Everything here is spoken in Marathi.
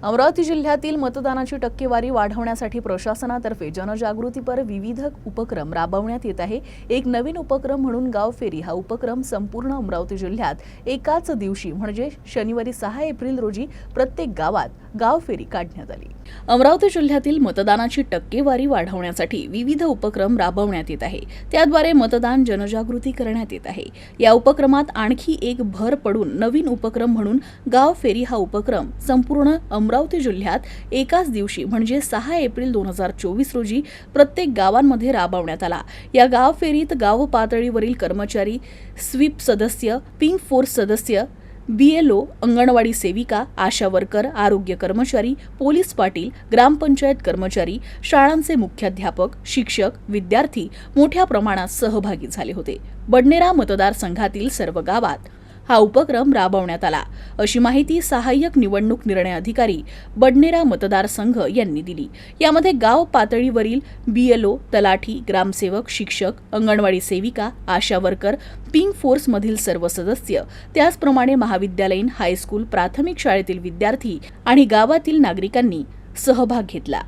अमरावती जिल्ह्यातील मतदानाची टक्केवारी वाढवण्यासाठी प्रशासनातर्फे जनजागृतीपर विविध उपक्रम राबवण्यात येत आहे। एक नवीन उपक्रम म्हणून गाव फेरी हा उपक्रम संपूर्ण अमरावती जिल्ह्यात एकाच दिवशी म्हणजे शनिवारी 6 एप्रिल रोजी प्रत्येक गावात गाव फेरी काढण्यात आली। अमरावती जिल्ह्यातील मतदानाची टक्केवारी वाढवण्यासाठी विविध उपक्रम राबवण्यात येत आहे। त्याद्वारे मतदान जनजागृती करण्यात येत आहे। या उपक्रमात आणखी एक भर पडून नवीन उपक्रम म्हणून गाव फेरी हा उपक्रम संपूर्ण अमरावती जिल्ह्यात एकाच दिवशी म्हणजे 6 एप्रिल 2024 रोजी प्रत्येक गावांमध्ये राबवण्यात आला। या गाव फेरीत गाव पातळीवरील कर्मचारी, स्वीप सदस्य, पिंक फोर्स सदस्य, BLO, अंगणवाडी सेविका, आशा वर्कर, आरोग्य कर्मचारी, पोलीस पाटील, ग्रामपंचायत कर्मचारी, शाळांचे मुख्याध्यापक, शिक्षक, विद्यार्थी मोठ्या प्रमाणात सहभागी झाले होते। बडनेरा मतदारसंघातील सर्व गावात हा उपक्रम राबवण्यात आला, अशी माहिती सहाय्यक निवडणूक निर्णय अधिकारी बडनेरा मतदारसंघ यांनी दिली। यामध्ये गाव पातळीवरील BLO, तलाठी, ग्रामसेवक, शिक्षक, अंगणवाडी सेविका, आशा वर्कर, पिंक फोर्स मधील सर्व सदस्य, त्याचप्रमाणे महाविद्यालयीन, हायस्कूल, प्राथमिक शाळेतील विद्यार्थी आणि गावातील नागरिकांनी सहभाग घेतला।